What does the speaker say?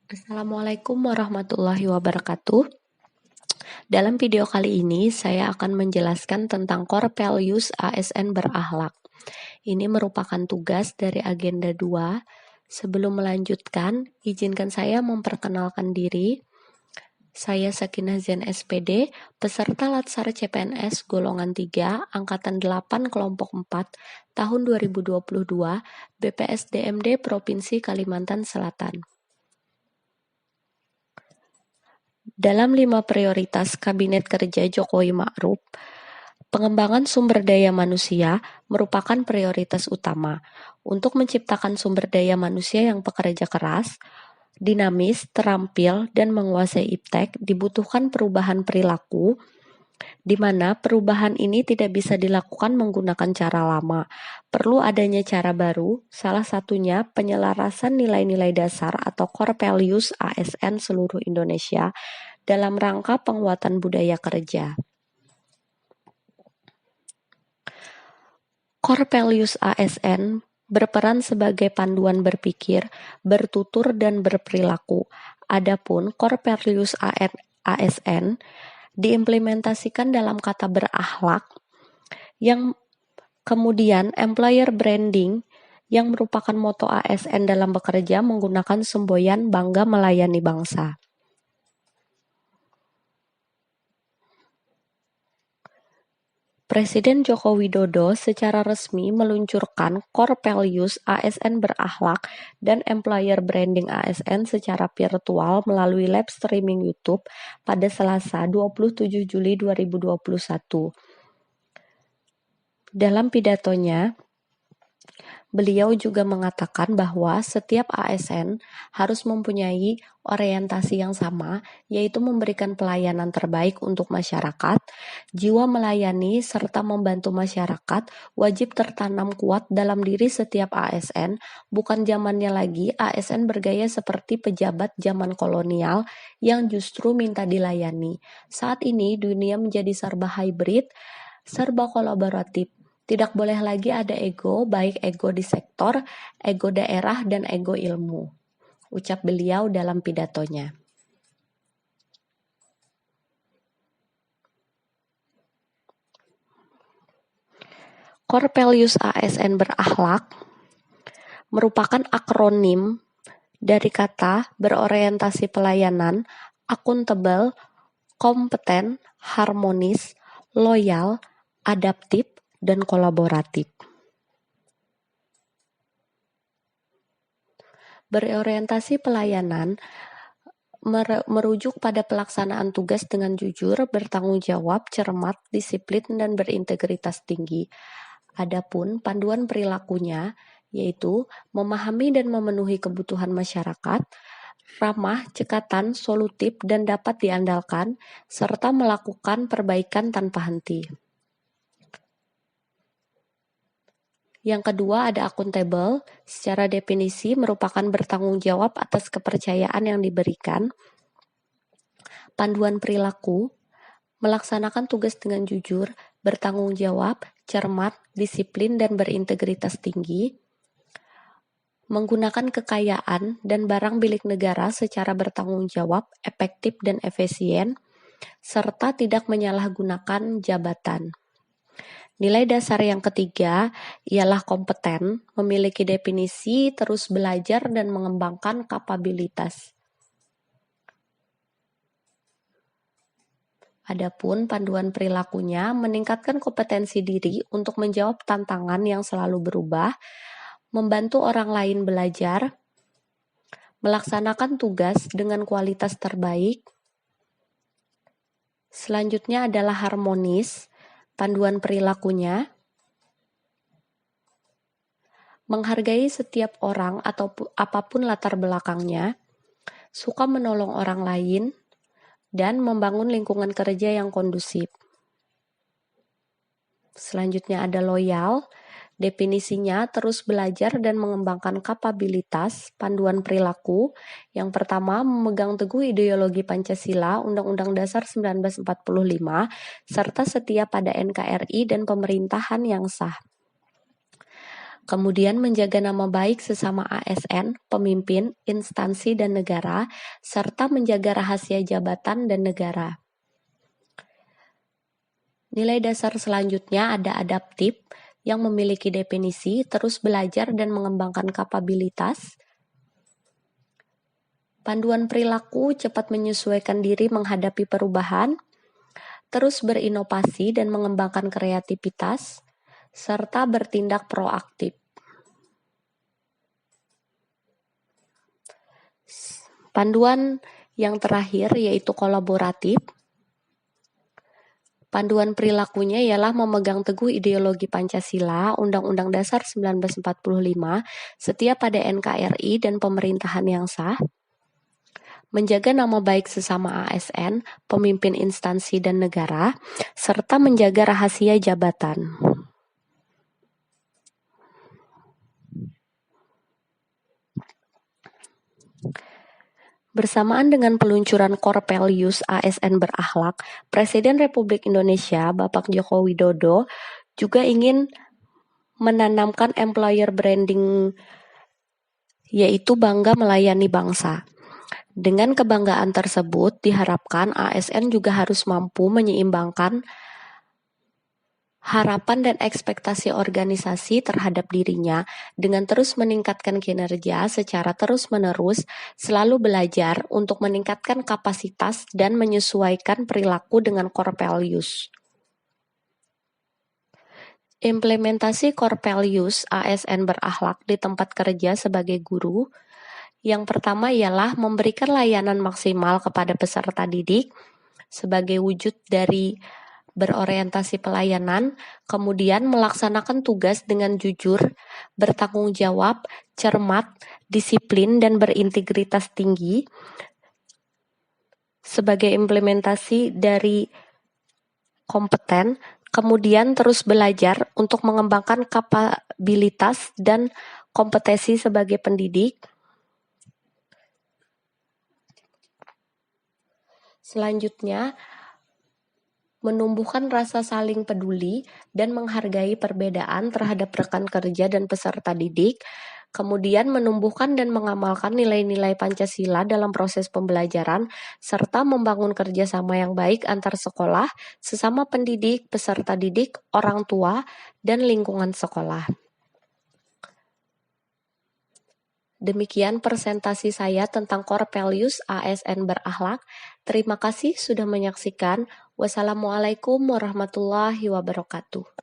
Assalamualaikum warahmatullahi wabarakatuh. Dalam video kali ini, saya akan menjelaskan tentang core values ASN berakhlak. Ini merupakan tugas dari agenda 2. Sebelum melanjutkan, izinkan saya memperkenalkan diri. Saya Sakinah Zen SPD, peserta Latsar CPNS golongan 3, angkatan 8, kelompok 4, tahun 2022, BPSDMD Provinsi Kalimantan Selatan. Dalam 5 prioritas Kabinet Kerja Jokowi Ma'ruf, pengembangan sumber daya manusia merupakan prioritas utama. Untuk menciptakan sumber daya manusia yang pekerja keras, dinamis, terampil, dan menguasai iptek, dibutuhkan perubahan perilaku, di mana perubahan ini tidak bisa dilakukan menggunakan cara lama. Perlu adanya cara baru, salah satunya penyelarasan nilai-nilai dasar atau core values ASN seluruh Indonesia dalam rangka penguatan budaya kerja. Core values ASN berperan sebagai panduan berpikir, bertutur, dan berperilaku. Adapun core values ASN diimplementasikan dalam kata berakhlak, yang kemudian employer branding yang merupakan moto ASN dalam bekerja menggunakan semboyan bangga melayani bangsa. Presiden Joko Widodo secara resmi meluncurkan core values ASN berakhlak dan employer branding ASN secara virtual melalui live streaming YouTube pada Selasa 27 Juli 2021. Dalam pidatonya, beliau juga mengatakan bahwa setiap ASN harus mempunyai orientasi yang sama, yaitu memberikan pelayanan terbaik untuk masyarakat. Jiwa melayani serta membantu masyarakat wajib tertanam kuat dalam diri setiap ASN. Bukan zamannya lagi ASN bergaya seperti pejabat zaman kolonial yang justru minta dilayani. Saat ini dunia menjadi serba hybrid, serba kolaboratif. Tidak boleh lagi ada ego, baik ego di sektor, ego daerah, dan ego ilmu, ucap beliau dalam pidatonya. Core Values ASN berakhlak merupakan akronim dari kata berorientasi pelayanan, akuntabel, kompeten, harmonis, loyal, adaptif, dan kolaboratif. Berorientasi pelayanan merujuk pada pelaksanaan tugas dengan jujur, bertanggung jawab, cermat, disiplin, dan berintegritas tinggi. Adapun panduan perilakunya yaitu memahami dan memenuhi kebutuhan masyarakat, ramah, cekatan, solutif, dan dapat diandalkan, serta melakukan perbaikan tanpa henti. Yang kedua ada akuntabel, secara definisi merupakan bertanggung jawab atas kepercayaan yang diberikan. Panduan perilaku, melaksanakan tugas dengan jujur, bertanggung jawab, cermat, disiplin, dan berintegritas tinggi. Menggunakan kekayaan dan barang milik negara secara bertanggung jawab, efektif, dan efisien, serta tidak menyalahgunakan jabatan. Nilai dasar yang ketiga ialah kompeten, memiliki definisi terus belajar dan mengembangkan kapabilitas. Adapun panduan perilakunya meningkatkan kompetensi diri untuk menjawab tantangan yang selalu berubah, membantu orang lain belajar, melaksanakan tugas dengan kualitas terbaik. Selanjutnya adalah harmonis. Panduan perilakunya menghargai setiap orang atau apapun latar belakangnya, suka menolong orang lain, dan membangun lingkungan kerja yang kondusif. Selanjutnya ada loyal. Definisinya terus belajar dan mengembangkan kapabilitas. Panduan perilaku yang pertama memegang teguh ideologi Pancasila, Undang-Undang Dasar 1945, serta setia pada NKRI dan pemerintahan yang sah. Kemudian menjaga nama baik sesama ASN, pemimpin, instansi, dan negara, serta menjaga rahasia jabatan dan negara. Nilai dasar selanjutnya ada adaptif, yang memiliki definisi, terus belajar dan mengembangkan kapabilitas. Panduan perilaku, cepat menyesuaikan diri menghadapi perubahan, terus berinovasi dan mengembangkan kreativitas, serta bertindak proaktif. Panduan yang terakhir yaitu kolaboratif. Panduan perilakunya ialah memegang teguh ideologi Pancasila, Undang-Undang Dasar 1945, setia pada NKRI dan pemerintahan yang sah, menjaga nama baik sesama ASN, pemimpin instansi dan negara, serta menjaga rahasia jabatan. Bersamaan dengan peluncuran Core Values ASN berakhlak, Presiden Republik Indonesia Bapak Joko Widodo juga ingin menanamkan employer branding, yaitu bangga melayani bangsa. Dengan kebanggaan tersebut, diharapkan ASN juga harus mampu menyeimbangkan harapan dan ekspektasi organisasi terhadap dirinya dengan terus meningkatkan kinerja secara terus-menerus, selalu belajar untuk meningkatkan kapasitas dan menyesuaikan perilaku dengan core values. Implementasi core values ASN berakhlak di tempat kerja sebagai guru. Yang pertama ialah memberikan layanan maksimal kepada peserta didik sebagai wujud dari berorientasi pelayanan, kemudian melaksanakan tugas dengan jujur, bertanggung jawab, cermat, disiplin, dan berintegritas tinggi. Sebagai implementasi dari kompeten, kemudian terus belajar untuk mengembangkan kapabilitas dan kompetensi sebagai pendidik. Selanjutnya, menumbuhkan rasa saling peduli dan menghargai perbedaan terhadap rekan kerja dan peserta didik, kemudian menumbuhkan dan mengamalkan nilai-nilai Pancasila dalam proses pembelajaran, serta membangun kerjasama yang baik antar sekolah, sesama pendidik, peserta didik, orang tua, dan lingkungan sekolah. Demikian presentasi saya tentang Core Values ASN berakhlak. Terima kasih sudah menyaksikan. Wassalamualaikum warahmatullahi wabarakatuh.